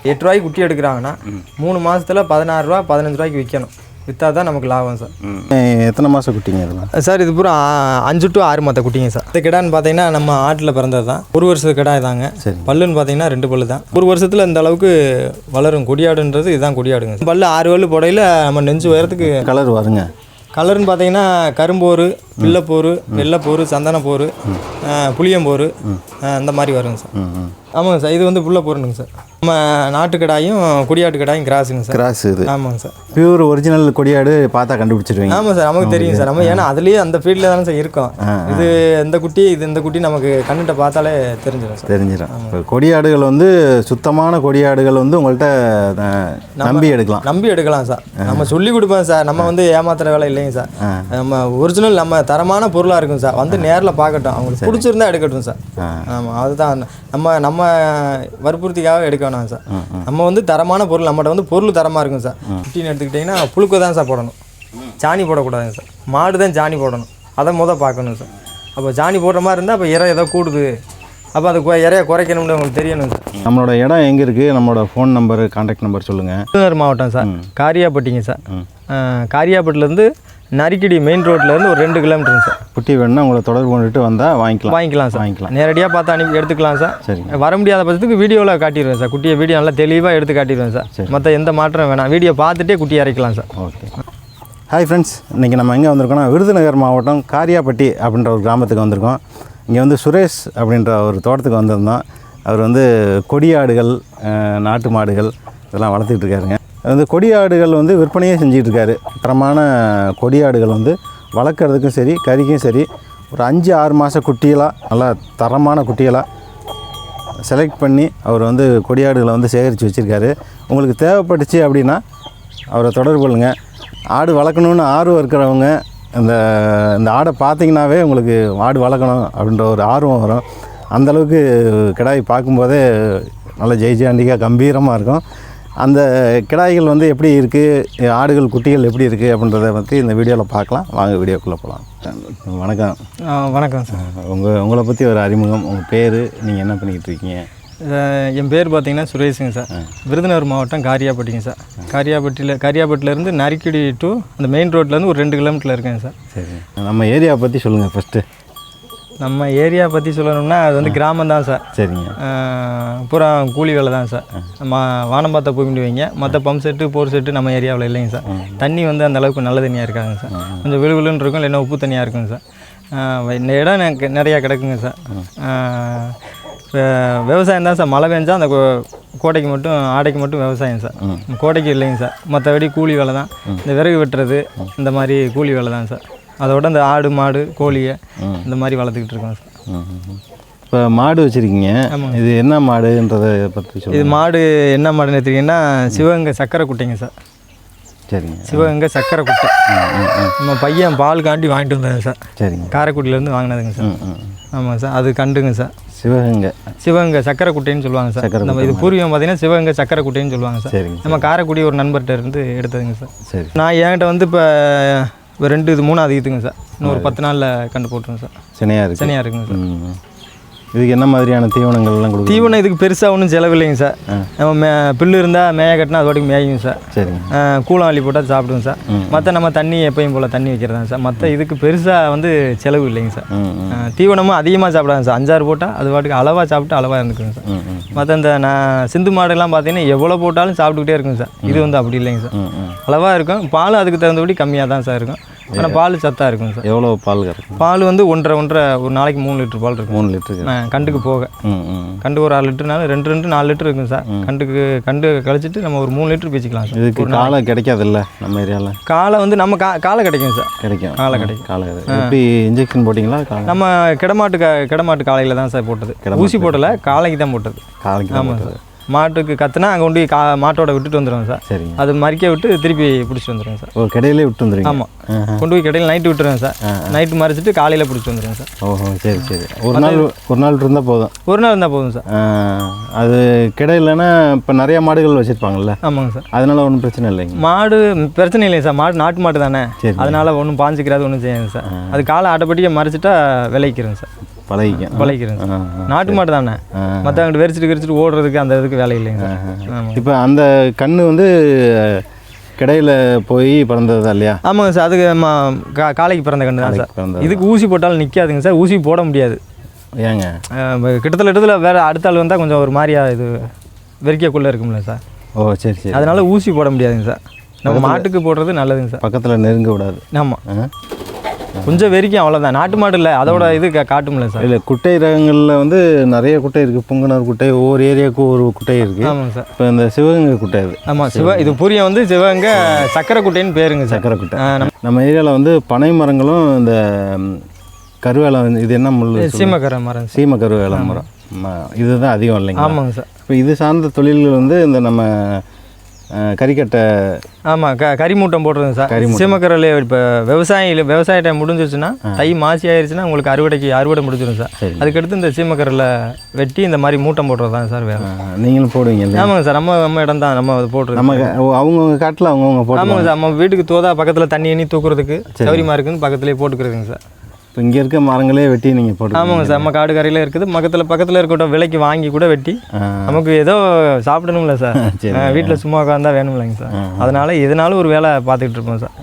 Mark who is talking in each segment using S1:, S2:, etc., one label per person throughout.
S1: 8 ரூபாய்க்கு குட்டி எடுக்கிறாங்கன்னா 3 மாதத்தில் 16 ரூபா 15 ரூபாய்க்கு விற்கணும். விற்றா தான் நமக்கு லாபம் சார்.
S2: எத்தனை மாதம் குட்டிங்க இதெல்லாம்
S1: சார்? இது பூரா 5 to 6 மாத குட்டிங்க சார். இந்த கிடான்னு பார்த்தீங்கன்னா நம்ம ஆட்டில் பிறந்தது தான். 1 வருஷத்து கிடா தாங்க. பல்லுன்னு பார்த்தீங்கன்னா 2 பல்லு தான். 1 வருஷத்தில் இந்த அளவுக்கு வளரும். கொடியாடுன்றது இதுதான் கொடியாடுங்க. பல்லு 6 பல்லு போடையில் நம்ம நெஞ்சு உயரத்துக்கு
S2: கலர் வருங்க.
S1: கலர்னு பார்த்தீங்கன்னா கரும்போரு, பிள்ளைப்போரு, வெள்ளைப்போரு, சந்தனப்போரு, புளியம்போரு இந்த மாதிரி வருங்க சார். ஆமாங்க சார். இது வந்து புள்ளப்போருங்க சார். நம்ம நாட்டுக்கடாயும் கொடியாட்டு கடாயும் கிராஸுங்க சார்.
S2: கிராஸ் இது.
S1: ஆமாங்க சார்.
S2: பியூர் ஒரிஜினல் கொடியாடு பார்த்தா கண்டுபிடிச்சிருவீங்க.
S1: ஆமாம் சார். நமக்கு தெரியும் சார். நம்ம ஏன்னா அதுலேயே அந்த ஃபீல்டில் தானே சார் இருக்கோம். இது இந்த குட்டி இது இந்த குட்டி நமக்கு கண்ணுகிட்ட பார்த்தாலே தெரிஞ்சிடும் சார்.
S2: தெரிஞ்சிடும். இப்போ கொடியாடுகள் வந்து சுத்தமான கொடியாடுகள் வந்து உங்கள்கிட்ட நம்பி எடுக்கலாம்
S1: சார். நம்ம சொல்லி கொடுப்போம் சார். நம்ம வந்து ஏமாத்துற வேலை இல்லைங்க சார். நம்ம ஒரிஜினல் நம்ம தரமான பொருளாக இருக்கும் சார். வந்து நேரில் பார்க்கட்டும். அவங்களுக்கு பிடிச்சிருந்தா எடுக்கட்டும் சார். ஆமாம், அதுதான் நம்ம வற்புறுத்திக்காக எடுக்கணும் சார். நம்ம வந்து தரமான பொருள், நம்மகிட்ட வந்து பொருள் தரமாக இருக்கும் சார். குட்டின்னு எடுத்துக்கிட்டிங்கன்னா புழுக்க தான் சார் போடணும். சாணி போடக்கூடாதுங்க சார். மாடு தான் சாணி போடணும். அதை பார்க்கணும் சார். அப்போ சாணி போடுற மாதிரி இருந்தால் அப்போ இறை ஏதோ கூடுது. அப்போ அது இறைய குறைக்கணும்னு உங்களுக்கு தெரியணும் சார்.
S2: நம்மளோட இடம் எங்கே இருக்குது? நம்மளோட ஃபோன் நம்பர், கான்டாக்ட் நம்பர் சொல்லுங்கள்.
S1: விருதுநகர் மாவட்டம் சார். காரியாப்பட்டிங்க சார். காரியாப்பட்டிலேருந்து நரிக்கடி மெயின் ரோட்லேருந்து ஒரு 2 கிலோமீட்டருங்க சார்.
S2: குட்டி வேணுன்னா உங்களை தொடர்பு கொண்டுட்டு வந்தால் வாங்கிக்கலாம் சார்.
S1: நேரடியாக பார்த்து அனுப்பி எடுத்துக்கலாம் சார்.
S2: சரி.
S1: வர முடியாத பட்சத்துக்கு வீடியோவில் காட்டிடுவேன் சார். குட்டியை வீடியோ நல்லா தெளிவாக எடுத்து காட்டிடுவேன் சார். மற்ற எந்த மாற்றம் வேணாம். வீடியோ பார்த்துட்டே குட்டியை இறக்கலாம் சார்.
S2: ஓகே. ஹாய் ஃப்ரெண்ட்ஸ், இன்றைக்கி நம்ம எங்கே வந்திருக்கோம்னா விருதுநகர் மாவட்டம் காரியாப்பட்டி அப்படின்ற ஒரு கிராமத்துக்கு வந்திருக்கோம். இங்கே வந்து சுரேஷ் அப்படின்ற ஒரு தோட்டத்துக்கு வந்திருந்தோம். அவர் வந்து கொடியாடுகள், நாட்டு மாடுகள் இதெல்லாம் வளர்த்துக்கிட்டு இருக்காருங்க. அது வந்து கொடியாடுகள் வந்து விற்பனையே செஞ்சிகிட்ருக்காரு. தரமான கொடியாடுகள் வந்து வளர்க்குறதுக்கும் சரி, கறிக்கும் சரி, ஒரு 5-6 மாத குட்டியெல்லாம் நல்லா தரமான குட்டியெல்லாம் செலக்ட் பண்ணி அவர் வந்து கொடியாடுகளை வந்து சேகரித்து வச்சுருக்காரு. உங்களுக்கு தேவைப்பட்டுச்சு அப்படின்னா அவரை தொடர்பு கொள்ளுங்கள். ஆடு வளர்க்கணுன்னு ஆர்வம் இருக்கிறவங்க இந்த ஆடை பார்த்திங்கனாவே உங்களுக்கு ஆடு வளர்க்கணும் அப்படின்ற ஒரு ஆர்வம் வரும். அந்தளவுக்கு கிடாய் பார்க்கும்போதே நல்ல ஜெய்ஜாண்டிக்காக கம்பீரமாக இருக்கும். அந்த கிடாய்கள் வந்து எப்படி இருக்குது, ஆடுகள் குட்டிகள் எப்படி இருக்குது அப்படின்றத பற்றி இந்த வீடியோவில் பார்க்கலாம். வாங்க வீடியோக்குள்ளே போகலாம். வணக்கம்.
S1: வணக்கம் சார்.
S2: உங்களை பற்றி ஒரு அறிமுகம், உங்கள் பேர், நீங்கள் என்ன பண்ணிக்கிட்டு இருக்கீங்க?
S1: என் பேர் பார்த்தீங்கன்னா சுரேஷுங்க சார். விருதுநகர் மாவட்டம் காரியாப்பட்டிங்க சார். காரியாப்பட்டிலேருந்து நரிக்கடி டு அந்த மெயின் ரோட்லேருந்து ஒரு 2 கிலோமீட்டரில் இருக்கேங்க சார்.
S2: சரி. நம்ம ஏரியாவை பற்றி சொல்லுங்கள் ஃபஸ்ட்டு.
S1: நம்ம ஏரியா பற்றி சொல்லணும்னா அது வந்து கிராமம் தான் சார்.
S2: சரிங்க.
S1: பூரா கூலி வேலை தான் சார். நம்ம வானம் பார்த்தா போய் வைங்க. மற்ற பம்ப் செட்டு, போர் செட்டு நம்ம ஏரியாவில் இல்லைங்க சார். தண்ணி வந்து அந்தளவுக்கு நல்ல தண்ணியாக இருக்காங்க சார். கொஞ்சம் விழுவிழுன்னு இருக்கும், இல்லைன்னா உப்பு தண்ணியாக இருக்குங்க சார். இந்த இடம் எனக்கு நிறையா கிடக்குங்க சார். விவசாயம் தான் சார். மழை பெஞ்சா அந்த கோடைக்கு மட்டும், ஆடைக்கு மட்டும் விவசாயம் சார். கோடைக்கு இல்லைங்க சார். மற்றபடி கூலி வேலை தான். இந்த விறகு வெட்டுறது இந்த மாதிரி கூலி வேலை தான் சார். அதோட இந்த ஆடு மாடு கோழியை இந்த மாதிரி வளர்த்துக்கிட்டு இருக்கோம் சார்.
S2: இப்போ மாடு வச்சுருக்கீங்க. இது என்ன மாடுன்றதை பற்றி சொல்லுங்கள்.
S1: இது மாடு என்ன மாடுன்னு எடுத்துக்கிட்டிங்கன்னா சிவகங்கை சக்கரை குட்டைங்க சார்.
S2: சரிங்க.
S1: சிவகங்கை சக்கரை குட்டை. நம்ம பையன் பால் காண்டி வாங்கிட்டு வந்தாங்க சார். சரிங்க. காரைக்குடியிலேருந்து வாங்கினதுங்க சார். ஆமாங்க சார். அது கண்டுங்க சார். சிவகங்கை சக்கரை குட்டைன்னு சொல்லுவாங்க சார். நம்ம இது பூர்வீகம் பார்த்தீங்கன்னா சிவகங்கை சக்கரை குட்டைன்னு சொல்லுவாங்க சார். நம்ம காரைக்குடி ஒரு நண்பர்கிட்ட இருந்து எடுத்ததுங்க சார். சரி. நான் என்கிட்ட வந்து இப்போ 2 இது 3 ஈத்துங்க சார். இன்னும் ஒரு 10 நாளில் கண்டு போட்டுருங்க சார். சனியாக இருக்குங்க சார்.
S2: இதுக்கு என்ன மாதிரியான தீவனங்கள்லாம் கொடுக்கும்?
S1: தீவனம் இதுக்கு பெருசாக ஒன்றும் செலவில்லைங்க சார். நம்ம புல்லு இருந்தால் மேய கட்டினா அது வாட்டிக்கு மேயுங்க சார். சரிங்க. கூலம் அள்ளி போட்டால் சாப்பிடுங்க சார். மற்ற நம்ம தண்ணி எப்பயும் போல் தண்ணி வைக்கிறதாங்க சார். மற்ற இதுக்கு பெருசாக வந்து செலவு இல்லைங்க சார். தீவனமும் அதிகமாக சாப்பிடாங்க சார். 5-6 போட்டால் அது வாட்டுக்கு அளவாக சாப்பிட்டு அளவாக இருந்துக்குங்க சார். மற்ற இந்த சிந்து மாடுலாம் பார்த்தீங்கன்னா எவ்வளோ போட்டாலும் சாப்பிட்டுக்கிட்டே இருக்குங்க சார். இது வந்து அப்படி இல்லைங்க சார். அளவாக இருக்கும். பால் அதுக்கு தகுந்தபடி கம்மியாக தான் சார் இருக்கும். ஆனால் பால் சத்தாக இருக்குங்க சார்.
S2: எவ்வளோ பால் கறக்கும்?
S1: பால் வந்து 1.5 ஒரு நாளைக்கு 3 லிட்டர் பால் இருக்கும்.
S2: 3 லிட்டர்
S1: கண்டுக்கு போக. கண்டு ஒரு 6 லிட்டர்னாலும் 2-4 லிட்டர் இருக்குங்க சார். கண்டு கழிச்சிட்டு நம்ம ஒரு 3 லிட்டர் பேசிக்கலாம் சார்.
S2: இதுக்கு காலை கிடைக்காது இல்லை நம்ம ஏரியாவில்?
S1: காலை வந்து நம்ம காலை கிடைக்கும் சார். காலை கிடைக்கும்.
S2: எப்படி இன்ஜெக்ஷன் போட்டிங்களா?
S1: நம்ம கிடமாட்டு காலையில் தான் சார் போட்டது. ஊசி போட்டலை, காலைக்கு தான் போட்டது. ஆமாம் சார். மாட்டுக்கு கத்துனா அங்கே கொண்டு மாட்டோட விட்டுட்டு வந்துடுவோம் சார். சரிங்க. அது மறிக்க விட்டு திருப்பி பிடிச்சிட்டு வந்துடுவோம் சார்.
S2: ஒரு கடையிலே விட்டு வந்துடுங்க?
S1: ஆமாம். கொண்டு போய் கடையில் நைட்டு விட்டுருவேன் சார். நைட்டு மறைச்சிட்டு காலையில் பிடிச்சி வந்துடுவேன் சார்.
S2: ஓஹோ, சரி சரி. ஒரு நாள் இருந்தால் போதும்.
S1: ஒரு நாள் இருந்தால் போதும் சார்.
S2: அது கிடையிலன்னா இப்போ நிறையா மாடுகள் வச்சுருப்பாங்கல்ல?
S1: ஆமாங்க சார்.
S2: அதனால ஒன்றும் பிரச்சனை இல்லைங்க?
S1: மாடு பிரச்சனை இல்லைங்க சார். மாடு நாட்டு மாடு தானே. அதனால ஒன்றும் பாஞ்சிக்கிறாது, ஒன்றும் செய்யாது சார். அது காலை ஆட்டோபேட்டிக்காக மறைச்சிட்டா விளைக்கிறேங்க சார். பழகிக்கிறேங்க சார். நாட்டு மாடு தானே, மற்ற அங்கிட்டு வெறிச்சிட்டு ஓடுறதுக்கு அந்த இதுக்கு வேலை இல்லைங்க சார்.
S2: இப்போ அந்த கன்று வந்து கிடையில் போய் பிறந்ததா இல்லையா?
S1: ஆமாங்க சார், அதுக்கு காலைக்கு பிறந்த கன்று தான் சார். இதுக்கு ஊசி போட்டாலும் நிற்காதுங்க சார், ஊசி போட முடியாது.
S2: ஏங்க?
S1: கிட்டத்தட்ட வேறு அடுத்த ஆள் வந்தால் கொஞ்சம் ஒரு மாதிரியா இது வெறிக்கக்குள்ளே இருக்கும்ல சார்.
S2: ஓ சரி சரி.
S1: அதனால ஊசி போட முடியாதுங்க சார். நம்ம மாட்டுக்கு போடுறது நல்லதுங்க சார்.
S2: பக்கத்தில் நெருங்க விடாது.
S1: ஆமாம், கொஞ்சம் வெறிக்கும் அவ்வளோதான். நாட்டு மாடு இல்லை, அதோட இது காட்டும்ல சார்.
S2: இல்லை, குட்டை ரகங்களில் வந்து நிறைய குட்டை இருக்குது. புங்கனூர் குட்டை, ஒவ்வொரு ஏரியாவுக்கும் ஒரு குட்டை இருக்குது.
S1: ஆமாங்க சார்.
S2: இப்போ இந்த சிவகங்கை குட்டை அது.
S1: ஆமாம், இது புரியும் வந்து சிவகங்கை சக்கரை குட்டைன்னு பேருங்க.
S2: சக்கரை குட்டை. நம்ம ஏரியாவில் வந்து பனை மரங்களும் இந்த கருவேலம், இது என்ன முள்?
S1: சீமக்கரை மரம்.
S2: கருவேலம் மரம் இதுதான் அதிகம் இல்லைங்க?
S1: ஆமாங்க சார்.
S2: இப்போ இது சார்ந்த தொழில்கள் வந்து இந்த நம்ம கறிக்கட்டை.
S1: ஆமாம், கறிமூட்டம் போடுறதுங்க சார். சீமக்கரையில் இப்போ விவசாய டைம் முடிஞ்சிருச்சுன்னா, தை மாசி ஆயிடுச்சுன்னா உங்களுக்கு அறுவடை முடிஞ்சிடும் சார். அதுக்கடுத்து இந்த சீமக்கரையில் வெட்டி இந்த மாதிரி மூட்டம் போடுறது தான் சார் வேலை.
S2: நீங்களும் போடுவீங்க?
S1: ஆமாங்க சார், நம்ம இடம் தான், நம்ம அது போடுறது.
S2: நம்ம அவங்கவுங்க காட்டில் அவங்கவுங்க போட்டு.
S1: ஆமாங்க சார், நம்ம வீட்டுக்கு தோதா பக்கத்தில் தண்ணி எண்ணி தூக்குறதுக்கு சௌரியமாக இருக்குதுன்னு பக்கத்துலேயே போட்டுக்கிறதுங்க சார்.
S2: இப்போ இங்கே இருக்க மரங்களே வெட்டி நீங்கள் போட்டு? ஆமாங்க
S1: சார், நம்ம காடு கரையில் இருக்குது. பக்கத்தில் இருக்கட்டும், விலைக்கு வாங்கி கூட வெட்டி நமக்கு ஏதோ சாப்பிடணும்ல சார். வீட்டில் சும்மா உட்காந்தா வேணும்லைங்க சார். அதனால இதனால ஒரு வேலை பார்த்துக்கிட்டு இருப்போம் சார்.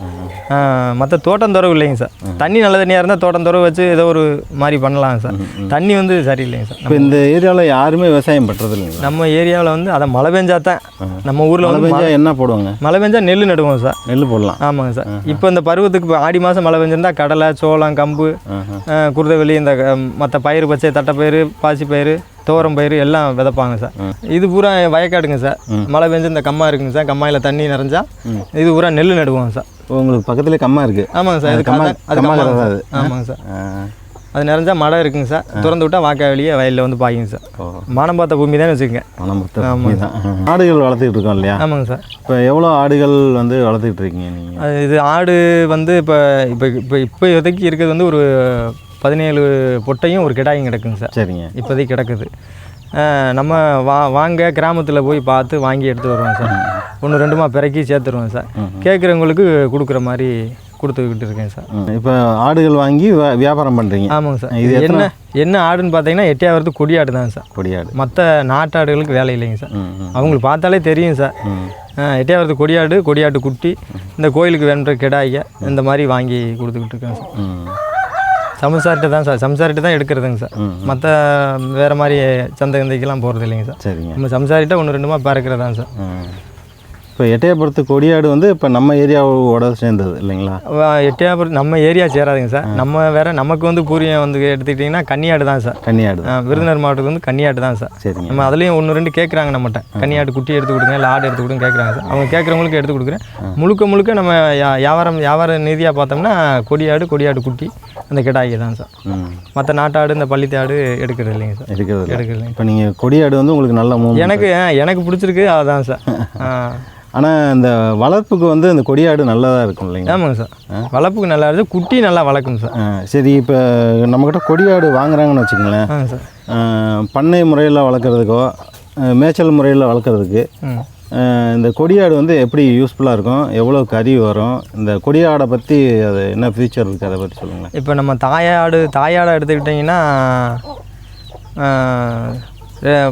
S1: மற்ற தோட்டந்தொரவு இல்லைங்க சார். தண்ணி நல்ல தண்ணியாக இருந்தால் தோட்டந்தொரவு வச்சு ஏதோ ஒரு மாதிரி பண்ணலாம் சார். தண்ணி வந்து சரியில்லைங்க சார்.
S2: இப்போ இந்த ஏரியாவில் யாருமே விவசாயம் பண்ணுறது இல்லைங்க?
S1: நம்ம ஏரியாவில் வந்து அதை மழை பெஞ்சா தான். நம்ம ஊரில்
S2: மழை பெஞ்சா என்ன போடுவாங்க?
S1: மழை பெஞ்சா நெல் நடுவோம் சார்.
S2: நெல் போடலாம்.
S1: ஆமாங்க சார். இப்போ இந்த பருவத்துக்கு இப்போ ஆடி மாதம் மழை பெஞ்சிருந்தா கடலை, சோளம், கம்பு, குருதைவெளி, இந்த மற்ற பயிர், பச்சை தட்டைப்பயிறு, பாசிப்பயிறு, துவரம் பயிர் எல்லாம் விதைப்பாங்க சார். இது பூரா வயக்காடுங்க சார். மழை பெஞ்சு இந்த கம்மா இருக்குங்க சார். கம்மாயில் தண்ணி நிறைஞ்சா இது பூரா நெல் நடுவோம் சார்.
S2: உங்களுக்கு பக்கத்துலேயே கம்மா இருக்குது?
S1: ஆமாங்க சார், அது ஆமாங்க சார். அது நிறைஞ்சா மழை இருக்குங்க சார். திறந்து விட்டால் வாய்க்கால் வெளியே வயலில் வந்து பாய்க்குங்க சார். மானம் பார்த்த பூமி தான் வச்சுக்கோங்க.
S2: ஆடுகள் வளர்த்துக்கிட்டு இருக்கோம் இல்லையா?
S1: ஆமாங்க சார்.
S2: இப்போ எவ்வளோ ஆடுகள் வந்து வளர்த்துக்கிட்டு இருக்கீங்க நீங்கள்?
S1: இது ஆடு வந்து இப்போதைக்கு இருக்கிறது வந்து ஒரு 17 பொட்டையும் ஒரு கிடாயும் கிடக்குங்க சார்.
S2: சரிங்க.
S1: இப்போதைக்கு கிடக்குது. நம்ம வாங்க கிராமத்தில் போய் பார்த்து வாங்கி எடுத்து வருவோம் சார். 1-2 பிறக்கி சேர்த்துருவோம் சார். கேட்குறவங்களுக்கு கொடுக்குற மாதிரி கொடுத்துக்கிட்டு இருக்கேன் சார்.
S2: இப்போ ஆடுகள் வாங்கி வியாபாரம் பண்ணுறீங்க?
S1: ஆமாங்க சார். இது என்ன ஆடுன்னு பார்த்தீங்கன்னா எட்டையாவது கொடியாடு தான் சார். கொடியாடு. மற்ற நாட்டாடுகளுக்கு வேலை இல்லைங்க சார். அவங்களுக்கு பார்த்தாலே தெரியும் சார். எட்டையாவது கொடியாட்டு குட்டி, இந்த கோயிலுக்கு வேணுன்ற கிடாயை இந்த மாதிரி வாங்கி கொடுத்துக்கிட்டு இருக்கேன் சார். சம்சாரிட்டு தான் சார், சம்சாரிட்டு தான் எடுக்கிறதுங்க சார். மற்ற வேறு மாதிரி சந்தைக்கெல்லாம் போகிறது இல்லைங்க சார். சரிங்க. நம்ம சம்சாரிட்டா 1-2 பறக்கிறதான் சார்.
S2: இப்போ எட்டையாபுரத்து கொடியாடு வந்து இப்போ நம்ம ஏரியாவோட சேர்ந்தது இல்லைங்களா?
S1: எட்டையாபுரத்து நம்ம ஏரியா சேராதுங்க சார். நம்ம வேறு நமக்கு வந்து பூரியம் வந்து எடுத்துக்கிட்டிங்கன்னா கன்னியாடு தான் சார். கன்னியாடு. விருதுநகர் மாவட்டத்துக்கு வந்து கன்னியாடு தான் சார். சரி. நம்ம அதுலேயும் 1-2 கேட்குறாங்க நம்மகிட்ட. கன்னியாடு குட்டி எடுத்து கொடுங்க, இல்லை ஆடு எடுத்து கொடுங்க கேட்குறாங்க சார். அவங்க கேட்குறவங்களுக்கு எடுத்து கொடுக்குறேன். முழுக்க நம்ம வியாபார நீதியாக பார்த்தோம்னா கொடியாடு குட்டி, அந்த கிடாய்க்கு தான் சார். மற்ற நாட்டாடு, இந்த பள்ளித்தாடு எடுக்கிறது இல்லைங்க சார். எடுக்கிறது. இப்போ நீங்கள் கொடியாடு வந்து உங்களுக்கு நல்ல எனக்கு பிடிச்சிருக்கு, அதுதான் சார். ஆனால் இந்த வளர்ப்புக்கு வந்து இந்த கொடியாடு நல்லதாக இருக்கும் இல்லைங்க? ஆமாங்க சார், வளர்ப்புக்கு நல்லா இருக்குது. குட்டி நல்லா வளர்க்கும் சார். சரி, இப்போ நம்மக்கிட்ட கொடியாடு வாங்குறாங்கன்னு வச்சுக்கோங்களேன் சார். பண்ணை முறையில் வளர்க்குறதுக்கோ மேய்ச்சல் முறையில் வளர்க்குறதுக்கு இந்த கொடியாடு வந்து எப்படி யூஸ்ஃபுல்லாக இருக்கும்? எவ்வளோ கறி வரும்? இந்த கொடியாடை பற்றி அது என்ன ஃபியூச்சர் இருக்குது, அதை பற்றி சொல்லுங்கள். இப்போ நம்ம தாயாடை எடுத்துக்கிட்டிங்கன்னா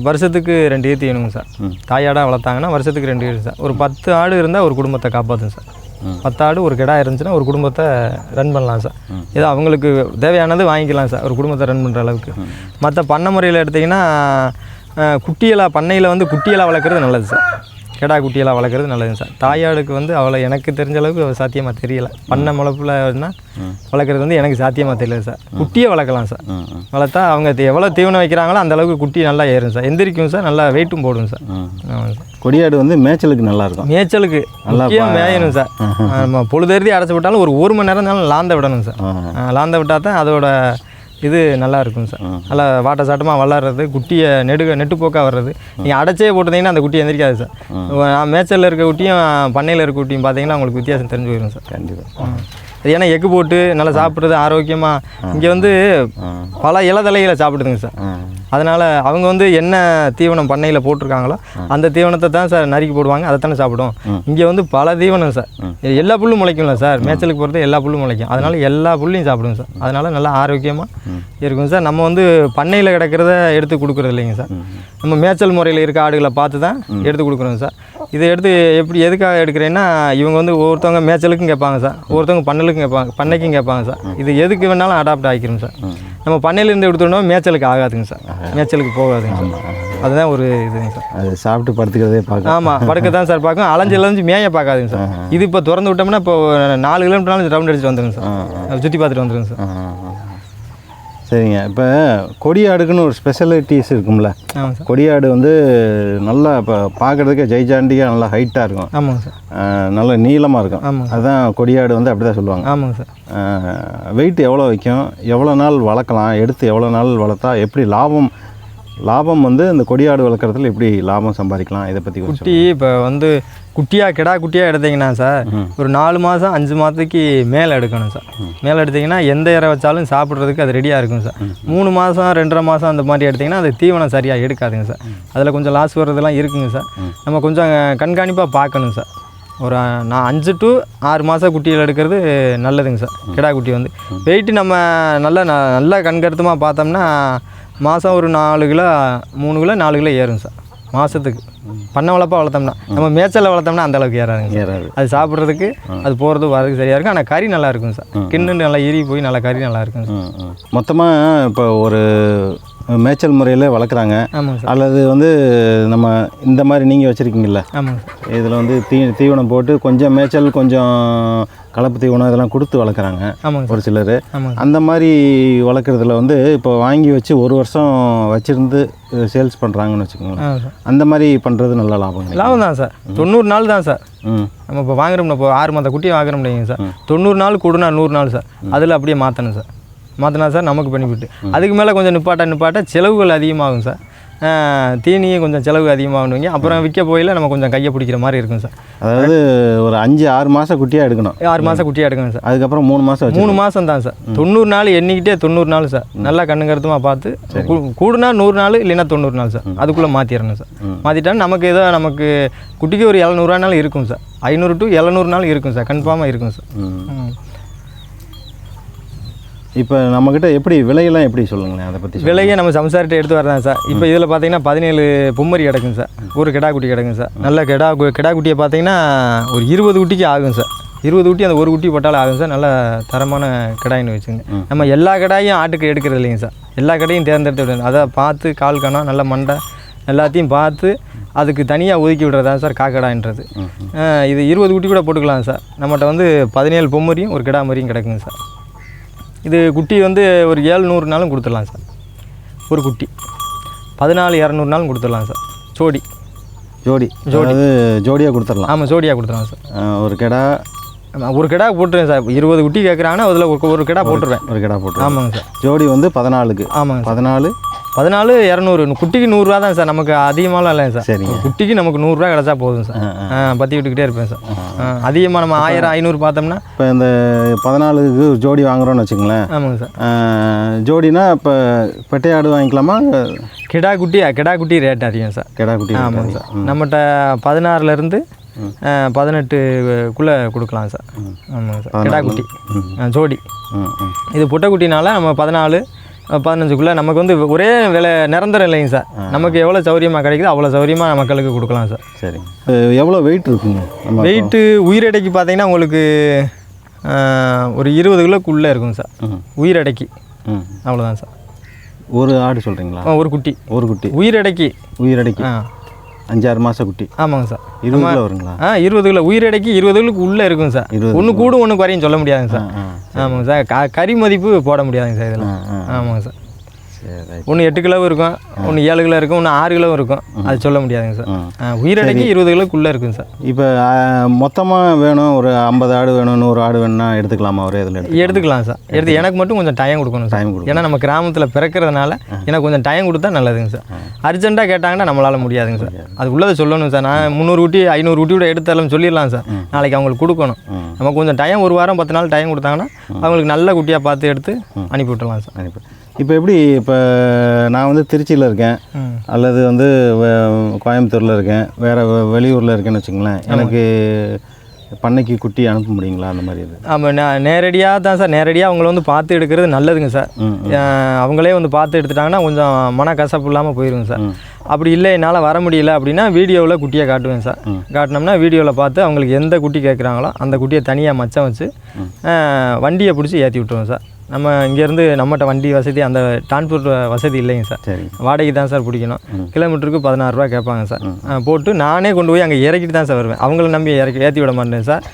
S1: வருஷத்துக்கு 2 ஈத்து வேணுங்க சார். தாயாடாக வளர்த்தாங்கன்னா வருஷத்துக்கு 2 ஈத்து சார். ஒரு 10 ஆடு இருந்தால் ஒரு குடும்பத்தை காப்பாற்றும் சார். 10 ஆடு ஒரு கிடா இருந்துச்சுன்னா ஒரு குடும்பத்தை ரன் பண்ணலாம் சார். ஏதோ அவங்களுக்கு தேவையானது வாங்கிக்கலாம் சார், ஒரு குடும்பத்தை ரன் பண்ணுற அளவுக்கு. மற்ற பண்ணை முறையில் எடுத்திங்கன்னா பண்ணையில் வந்து குட்டியெல்லாம் வளர்க்குறது நல்லது சார். கிடா குட்டியெல்லாம் வளர்க்குறது நல்லதுங்க சார். தாயாடுக்கு வந்து அவ்வளோ எனக்கு தெரிஞ்ச அளவுக்கு சாத்தியமாக தெரியலை. பண்ணை முளைப்புலன்னா வளர்க்குறது வந்து எனக்கு சாத்தியமாக தெரியல சார். குட்டியை வளர்க்கலாம் சார். வளர்த்தா அவங்க எவ்வளோ தீவனம் வைக்கிறாங்களோ அந்தளவுக்கு குட்டி நல்லா ஏறும் சார். எந்திரிக்கும் சார், நல்லா வெயிட்டும் போடும் சார். கொடியாடு வந்து மேய்ச்சலுக்கு நல்லாயிருக்கும். மேய்ச்சலுக்கு நல்லா மேயணும் சார். நம்ம பொழுதெருதி அடைச்சி விட்டாலும் ஒரு 1 மணி நேரம் இருந்தாலும் லாந்த விடணும் சார். லாந்த விட்டால் தான் அதோட இது நல்லா இருக்கும் சார். நல்லா வாட்ட சாட்டமாக வளர்றது, குட்டியை நெட்டுப்போக்காக வர்றது. நீங்கள் அடைச்சே போட்டுருந்தீங்கன்னா அந்த குட்டி எந்திரிக்காது சார். மேய்ச்சலில் இருக்க குட்டியும் பண்ணையில் இருக்க குட்டியும் பார்த்தீங்கன்னா உங்களுக்கு வித்தியாசம் தெரிஞ்சு போயிடும் சார். கண்டிப்பாக. அது ஏன்னா எக்கு போட்டு நல்லா சாப்பிட்றது ஆரோக்கியமாக இங்கே வந்து பல இலதலைகளை சாப்பிடுதுங்க சார். அதனால் அவங்க வந்து என்ன தீவனம் பண்ணையில் போட்டிருக்காங்களோ அந்த தீவனத்தை தான் சார் நறுக்கி போடுவாங்க, அதை தானே சாப்பிடும். இங்கே வந்து பல தீவனம் சார், எல்லா புல்லும் முளைக்கும்ல சார், மேய்ச்சலுக்கு போகிறது எல்லா புல்லும் முளைக்கும். அதனால் எல்லா புல்லையும் சாப்பிடுங்க சார். அதனால் நல்லா ஆரோக்கியமாக இருக்கும் சார். நம்ம வந்து பண்ணையில் கிடக்கிறத எடுத்து கொடுக்குறது இல்லைங்க சார், நம்ம மேய்ச்சல் முறையில் இருக்க ஆடுகளை பார்த்து தான் எடுத்து கொடுக்குறோங்க சார். இதை எடுத்து எப்படி எதுக்காக எடுக்கிறேன்னா, இவங்க வந்து ஒவ்வொருத்தவங்க மேய்ச்சலுக்கும் கேட்பாங்க சார், ஒவ்வொருத்தவங்க பண்ணலுக்கும் கேட்பாங்க, பண்ணைக்கும் கேட்பாங்க சார். இது எதுக்கு வேணாலும் அடாப்ட் ஆகிக்கிறோம் சார். நம்ம பண்ணையிலேருந்து எடுத்துட்டோம்னா மேய்ச்சலுக்கு ஆகாதுங்க சார், மேய்ச்சலுக்கு போகாதுங்க சார். அதுதான் ஒரு இதுங்க சார்.
S2: அது சாப்பிட்டு படுத்துக்கிறதே பார்க்க.
S1: ஆமாம், படுக்க தான் சார் பார்க்கும், அலைஞ்சு மேய பார்க்காதுங்க சார். இது இப்போ திறந்து விட்டோம்னா இப்போ 4 கிலோமீட்டர்னாலும் ரவுண்ட் அடிச்சுட்டு வந்துடுங்க சார், சுற்றி பார்த்துட்டு வந்துடுங்க சார்.
S2: சரிங்க. இப்போ கொடியாடுக்குன்னு ஒரு ஸ்பெஷாலிட்டிஸ் இருக்கும்ல.
S1: ஆமாம் சார்.
S2: கொடியாடு வந்து நல்லா இப்போ பார்க்குறதுக்கு ஜெய்ஜாண்டியாக நல்லா ஹைட்டாக இருக்கும்.
S1: ஆமாங்க சார்.
S2: நல்ல நீளமாக இருக்கும்.
S1: ஆமாம்.
S2: அதுதான் கொடியாடு வந்து அப்படி தான் சொல்லுவாங்க.
S1: ஆமாங்க சார்.
S2: வெயிட் எவ்வளோ வைக்கும், எவ்வளோ நாள் வளர்க்கலாம், எடுத்து எவ்வளோ நாள் வளர்த்தா எப்படி லாபம் வந்து இந்த கொடியாடு வளர்க்குறதுல எப்படி லாபம் சம்பாதிக்கலாம், இதை பற்றி
S1: குட்டி இப்போ வந்து கிடா குட்டியாக எடுத்திங்கன்னா சார் ஒரு 4 மாதம் 5 மாதத்துக்கு மேலே எடுக்கணும் சார். மேலே எடுத்திங்கன்னா எந்த இறை வச்சாலும் சாப்பிட்றதுக்கு அது ரெடியாக இருக்கும் சார். 3 மாதம் 2.5 மாதம் அந்த மாதிரி எடுத்திங்கன்னா அது தீவனம் சரியாக எடுக்காதுங்க சார். அதில் கொஞ்சம் லாஸ் வர்றதெல்லாம் இருக்குங்க சார். நம்ம கொஞ்சம் கண்காணிப்பாக பார்க்கணும் சார். ஒரு 5 to 6 மாதம் குட்டிகள் எடுக்கிறது நல்லதுங்க சார். கிடா குட்டி வந்து வெயிட்டு நம்ம நல்லா கண்கருத்துமாக பார்த்தோம்னா மாதம் ஒரு 4 கிலோ 3 கிலோ 4 கிலோ ஏறும் சார் மாதத்துக்கு. பண்ணை வளர்ப்பாக வளர்த்தோம்னா, நம்ம மேய்ச்சலில் வளர்த்தோம்னா அந்த அளவுக்கு ஏறாதுங்க. அது சாப்பிட்றதுக்கு அது போகிறது வரதுக்கு சரியாக இருக்கும். ஆனால் கறி நல்லா இருக்கும் சார். கிண்ணு நல்லா ஏறி போய் நல்லா கறி நல்லா இருக்கும் சார்.
S2: மொத்தமாக இப்போ ஒரு மேய்ச்சல் முறையில் வளர்க்குறாங்க.
S1: ஆமாங்க சார்.
S2: அல்லது வந்து நம்ம இந்த மாதிரி நீங்கள் வச்சுருக்கீங்கள.
S1: ஆமாங்க சார்.
S2: இதில் வந்து தீவனம் போட்டு கொஞ்சம் மேய்ச்சல் கொஞ்சம் கலப்பு தீவனம் இதெல்லாம் கொடுத்து வளர்க்குறாங்க.
S1: ஆமாங்க
S2: ஒரு சிலர்.
S1: ஆமாங்க.
S2: அந்த மாதிரி வளர்க்குறதுல வந்து இப்போ வாங்கி வச்சு 1 வருஷம் வச்சுருந்து சேல்ஸ் பண்ணுறாங்கன்னு வச்சுக்கோங்களேன். அந்த மாதிரி பண்ணுறது நல்ல லாபம்
S1: தான் சார். 90 நாள் தான் சார். நம்ம இப்போ வாங்குறோம்னா இப்போ 6 மாத குட்டியை வாங்குறோம் இல்லைங்க சார், 90 நாள் கூடுனா 100 நாள் சார். அதில் அப்படியே மாற்றணும் சார். மாற்றினா சார் நமக்கு பெனிஃபிட். அதுக்கு மேலே கொஞ்சம் நிப்பாட்ட செலவுகள் அதிகமாகும் சார். தீனியும் கொஞ்சம் செலவு அதிகமாகணுங்க. அப்புறம் விற்க போயில நம்ம கொஞ்சம் கையை பிடிக்கிற மாதிரி இருக்கும் சார்.
S2: அதாவது ஒரு 5-6 மாதம் குட்டியாக எடுக்கணும்.
S1: 6 மாதம் குட்டியாக எடுக்கணும் சார்.
S2: அதுக்கப்புறம் 3 மாதம்
S1: 3 மாதம் தான் சார். 90 நாள் எண்ணிக்கிட்டே 90 நாள் சார். நல்லா கண்ணுங்கருத்துமாக பார்த்து கூடுனா 100 நாள் இல்லைன்னா 90 நாள் சார். அதுக்குள்ளே மாற்றிடணும் சார். மாற்றிட்டா நமக்கு குட்டிக்கு ஒரு 700 நாள் இருக்கும் சார். 500 to 700 நாள் இருக்கும் சார். கன்ஃபார்மாக இருக்கும் சார்.
S2: இப்போ நம்மக்கிட்ட எப்படி விலையெல்லாம் எப்படி சொல்லுங்களேன், அதை பற்றி.
S1: விலையை நம்ம சம்சாரிட்ட எடுத்து வரதான் சார். இப்போ இதில் பார்த்தீங்கன்னா 17 பொம்மரி கிடக்குங்க சார். ஒரு கிடா குட்டி கிடக்குங்க சார். நல்ல கிடா குட்டியை பார்த்தீங்கன்னா ஒரு 20 குட்டிக்கு ஆகும் சார். 20 குட்டி அந்த ஒரு குட்டி போட்டாலும் ஆகும் சார். நல்ல தரமான கிடாயின்னு வச்சுங்க. நம்ம எல்லா கிடாயும் ஆட்டுக்கு எடுக்கிறது இல்லைங்க சார். எல்லா கடையும் தேர்ந்தெடுத்து விடணும். அதை பார்த்து கால் கணம் நல்ல மண்டை எல்லாத்தையும் பார்த்து அதுக்கு தனியாக ஒதுக்கி விடுறதா சார் காக்கடான்றது. இது 20 குட்டி கூட போட்டுக்கலாம் சார். நம்மகிட்ட வந்து 17 பொம்மரியும் ஒரு கிடா மாதிரியும் கிடக்குங்க சார். இது குட்டி வந்து ஒரு 700 நாளும் கொடுத்துடலாம் சார். ஒரு குட்டி 14-200 நாளும் கொடுத்துடலாம் சார்.
S2: ஜோடியாக கொடுத்துடலாம்.
S1: ஆமாம், ஜோடியாக கொடுத்துடலாம் சார்.
S2: ஒரு கிடா
S1: போட்டுருவேன் சார். 20 குட்டி கேட்குறாங்கன்னா அதில் ஒரு கிடா போட்டுருவேன்.
S2: ஒரு கிடா போட்டு.
S1: ஆமாங்க சார்.
S2: ஜோடி வந்து 14க்கு.
S1: ஆமாங்க.
S2: 14
S1: குட்டிக்கு 100 ரூபா தான் சார். நமக்கு அதிகமாகலாம் இல்லை சார்.
S2: சரிங்க.
S1: குட்டிக்கு நமக்கு 100 ரூபா கிடச்சா போதும் சார். பற்றி விட்டுக்கிட்டே இருப்பேன் சார். அதிகமாக நம்ம 1000-500 பார்த்தோம்னா
S2: இப்போ இந்த 14க்கு ஜோடி வாங்குறோன்னு வச்சுங்களேன்.
S1: ஆமாங்க சார்.
S2: ஜோடினா இப்போ பெட்டையாடு வாங்கிக்கலாமா?
S1: கிடா குட்டி ரேட் அதிகம் சார்.
S2: கிடா குட்டி.
S1: ஆமாங்க சார். நம்மகிட்ட 16லேருந்து 18க்குள்ளே கொடுக்கலாம் சார். ஆமாங்க சார். கிடா குட்டி ஜோடி. இது பொட்டைக்குட்டினால நம்ம 14-15க்குள்ளே நமக்கு வந்து ஒரே விலை நிரந்தரம் இல்லைங்க சார். நமக்கு எவ்வளோ சௌரியமாக கிடைக்குதோ அவ்வளோ சௌரியமாக மக்களுக்கு கொடுக்கலாம் சார்.
S2: சரி. எவ்வளோ வெயிட் இருக்குங்க?
S1: வெயிட்டு உயிரடைக்கு பார்த்தீங்கன்னா உங்களுக்கு ஒரு 20 கிலோக்குள்ளே இருக்குங்க சார். உயிரடைக்கு அவ்வளோதான் சார்.
S2: ஒரு ஆடு சொல்கிறீங்களா?
S1: ஒரு குட்டி உயிரடைக்கு
S2: 5-6 மாதம் குட்டி.
S1: ஆமாங்க சார்.
S2: 20 கிலோ வருங்களா?
S1: 20 கிலோ உயிரடைக்கு 20 கிலோக்கு உள்ளே இருக்கும் சார். ஒன்று கூடும் ஒன்று குறையும் சொல்ல முடியாதுங்க சார். ஆமாங்க சார். கறி மதிப்பு போட முடியாதுங்க சார் இதில். ஆமாங்க சார். ஒன்று 8 கிலோ இருக்கும், ஒன்று 7 கிலோ இருக்கும், ஒன்று 6 கிலோ இருக்கும். அது சொல்ல முடியாதுங்க சார். உயிரிழக்கி 20 கிலோக்குள்ளே இருக்குங்க சார்.
S2: இப்போ மொத்தமாக வேணும், ஒரு 50 ஆடு வேணும், 100 ஆடு வேணும்னா எடுத்துக்கலாமா? ஒரே இதில்
S1: எடுத்துக்கலாம் சார். எனக்கு மட்டும் கொஞ்சம் டைம் கொடுக்கணும் சார். ஏன்னா நம்ம கிராமத்தில் பிறக்கிறதுனால எனக்கு கொஞ்சம் டைம் கொடுத்தா நல்லதுங்க சார். அர்ஜென்ட்டாக கேட்டாங்கன்னா நம்மளால் முடியாதுங்க சார். அது உள்ளதை சொல்லணும் சார். நான் 300 குட்டி 500 குட்டி கூட எடுத்தாலும் சொல்லிடலாம் சார். நாளைக்கு அவங்களுக்கு கொடுக்கணும். நமக்கு கொஞ்சம் டைம், 1 வாரம் 10 நாள் டைம் கொடுத்தாங்கன்னா அவங்களுக்கு நல்ல குட்டியாக பார்த்து எடுத்து அனுப்பி விட்டுலாம் சார்.
S2: இப்போ எப்படி, இப்போ நான் வந்து திருச்சியில் இருக்கேன் அல்லது வந்து கோயம்புத்தூரில் இருக்கேன், வேறு வெளியூரில் இருக்கேன்னு வச்சுங்களேன், எனக்கு பண்ணைக்கு குட்டி அனுப்ப முடியுங்களா? அந்த மாதிரி இது
S1: ஆமாம், நான் நேரடியாக தான் சார். நேரடியாக அவங்கள வந்து பார்த்து எடுக்கிறது நல்லதுங்க சார். அவங்களே வந்து பார்த்து எடுத்துட்டாங்கன்னா கொஞ்சம் மன கசப்பு இல்லாமல் போயிருங்க சார். அப்படி இல்லை என்னால் வர முடியல அப்படின்னா வீடியோவில் குட்டியை காட்டுவேன் சார். காட்டினோம்னா வீடியோவில் பார்த்து அவங்களுக்கு எந்த குட்டி கேட்குறாங்களோ அந்த குட்டியை தனியாக மச்சம் வச்சு வண்டியை பிடிச்சி ஏற்றி விட்டுருவோம் சார். நம்ம இங்கேருந்து நம்மகிட்ட வண்டி வசதி, அந்த டிரான்ஸ்போர்ட் வசதி இல்லைங்க சார். வாடகை தான் சார் பிடிக்கணும். கிலோமீட்டருக்கு 16 ரூபா கேட்பாங்க சார். போட்டு நானே கொண்டு போய் அங்கே இறக்கிட்டு தான் சார் வருவேன். அவங்கள நம்பி ஏற்றி விட மாட்டேன் சார்.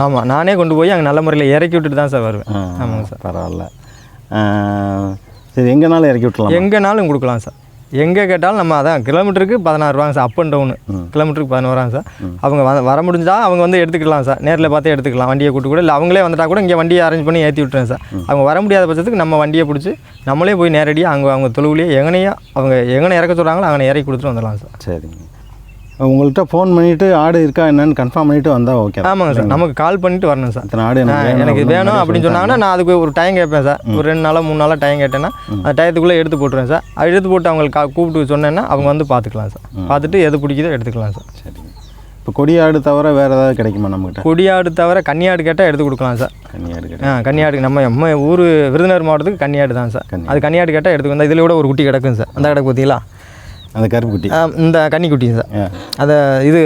S1: ஆமாம், நானே கொண்டு போய் அங்கே நல்ல முறையில் இறக்கி விட்டுட்டு தான் சார் வருவேன். ஆமாங்க சார்.
S2: பரவாயில்ல. சரி, எங்கேனாலும் இறக்கி விட்டுலாம்?
S1: எங்கேனாலும் கொடுக்கலாம் சார். எங்கே கேட்டாலும் நம்ம அதான் கிலோமீட்டருக்கு 16 ரூபாங்க சார். அப் அண்ட் டவுனு கிலோமீட்டருக்கு 11 ரூபாங்க சார். அவங்க வர முடிஞ்சால் அவங்க வந்து எடுத்துக்கலாம் சார். நேரில் பார்த்தே எடுத்துக்கலாம். வண்டியை கூட்டு கூட இல்லை அவங்களே வந்துட்டால் கூட இங்கே வண்டியை அரேஞ்ச் பண்ணி ஏற்றி விட்டுறேன் சார். அவங்க வர முடியாத பட்சத்துக்கு நம்ம வண்டியை பிடிச்சி நம்மளே போய் நேரடியாக அவங்க தொழுவுலேயே அவங்க எங்கனை இறக்க சொல்கிறாங்களோ அங்கே இறக்கி கொடுத்துட்டு வந்துடலாம் சார்.
S2: சரிங்க. உங்கள்கிட்ட ஃபோன் பண்ணிவிட்டு ஆடு இருக்கா என்னன்னு கன்ஃபார்ம் பண்ணிவிட்டு வந்தால் ஓகே?
S1: ஆமாங்க சார். நமக்கு கால் பண்ணிவிட்டு வரணும் சார்.
S2: இத்தனை ஆடு
S1: எனக்கு வேணும் அப்படின்னு சொன்னாங்கன்னா நான் அதுக்கு ஒரு டைம் கேட்பேன் சார். ஒரு 2 நாளோ 3 நாளோ டைம் கேட்டேன்னா அந்த டயத்துக்குள்ளே எடுத்து போட்டுருவேன் சார். அது எடுத்து போட்டு அவங்களுக்கு கூப்பிட்டு சொன்னேன்னா அவங்க வந்து பார்த்துக்கலாம் சார். பார்த்துட்டு எது பிடிக்குதோ எடுத்துக்கலாம் சார்.
S2: சரிங்க. இப்போ கொடியாடு தவிர வேறு ஏதாவது கிடைக்குமா நம்மகிட்ட?
S1: கொடியாடு தவிர கன்னியாடு கேட்டால் எடுத்து கொடுக்கலாம் சார். கன்னியாடு நம்ம ஊர் விருதுநகர் மாவட்டத்துக்கு கன்னியாடு தான் சார். அது கன்னியாடு கேட்டால் எடுத்து வந்தால் இதில் கூட ஒரு குட்டி கிடக்கும் சார். அந்த கிடக்கு பார்த்தீங்களா,
S2: அந்த கருப்பு குட்டி,
S1: இந்த கன்னிக்குட்டிங்க சார். அதை இது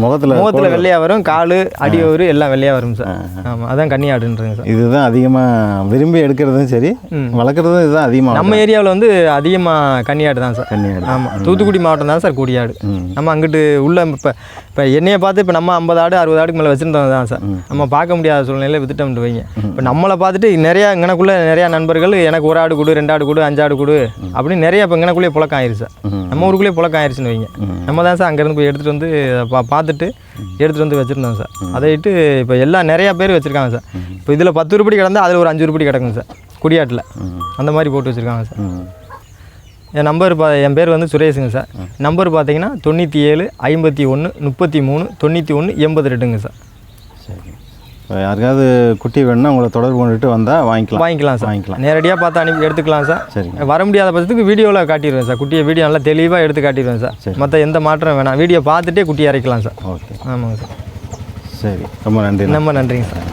S1: முகத்தில் வெள்ளையாக வரும், கால் அடி வரும், எல்லாம் வெள்ளையாக வரும் சார். ஆமாம், அதான் கன்னியாடுன்றதுங்க சார்.
S2: இதுதான் அதிகமாக விரும்பி எடுக்கிறதும் சரி, வளர்க்குறதும் இதுதான் அதிகமாக.
S1: நம்ம ஏரியாவில் வந்து அதிகமாக கன்னியாடு தான் சார்.
S2: கன்னியாடு.
S1: ஆமாம், தூத்துக்குடி மாவட்டம் தான் சார் கொடியாடு. நம்ம அங்கிட்டு உள்ள இப்போ என்னையை பார்த்து இப்போ நம்ம 50 ஆடு 60 ஆடுக்கு மேலே வச்சுருந்தோம் தான் சார். நம்ம பார்க்க முடியாத சூழ்நிலையில் வித்துட்டோம்ட்டு வைங்க. இப்போ நம்மளை பார்த்துட்டு நிறையா இங்கனக்குள்ளே நிறையா நண்பர்கள் எனக்கு 1 ஆடு கொடு, 2 ஆடு கொடு, 5 ஆடு கொடு அப்படின்னு நிறையா இப்போ இங்கனக்குள்ளேயே புழக்கம் ஆயிடுச்சு சார். நம்ம ஊருக்குள்ளேயே புழக்கம் ஆயிடுச்சுன்னு வைங்க. நம்ம தான் சார் அங்கேருந்து போய் எடுத்துகிட்டு வந்து பார்த்துட்டு எடுத்துகிட்டு வந்து வச்சுருந்தோம் சார். அதை விட்டு இப்போ எல்லாம் நிறையா பேர் வச்சுருக்காங்க சார். இப்போ இதில் 10 உருப்படி கிடந்தா அதில் ஒரு 5 உருப்படி கிடக்குங்க சார் கொடியாட்டில். அந்த மாதிரி போட்டு வச்சுருக்காங்க சார். என் நம்பர் என் பேர் வந்து சுரேஷுங்க சார். நம்பர் பார்த்தீங்கன்னா 97 51 33 91 82ங்க சார்.
S2: சரி. இப்போ யாருக்காவது குட்டி வேணும்னா உங்களை தொடர்பு கொண்டுட்டு வந்தால் வாங்கிக்கலாம்
S1: சார். நேரடியாக பார்த்து அனுப்பி எடுத்துக்கலாம் சார். சரி. வர முடியாத பட்சத்துக்கு வீடியோவில் காட்டிடுவேன் சார். குட்டியை வீடியோ நல்லா தெளிவாக எடுத்து காட்டிடுவேன் சார். மற்ற எந்த மாற்றம் வேணாம், வீடியோ பார்த்துட்டே குட்டியை இறக்கலாம் சார்.
S2: ஓகே.
S1: ஆமாங்க சார்.
S2: சரி, ரொம்ப நன்றி.
S1: ரொம்ப நன்றிங்க சார்.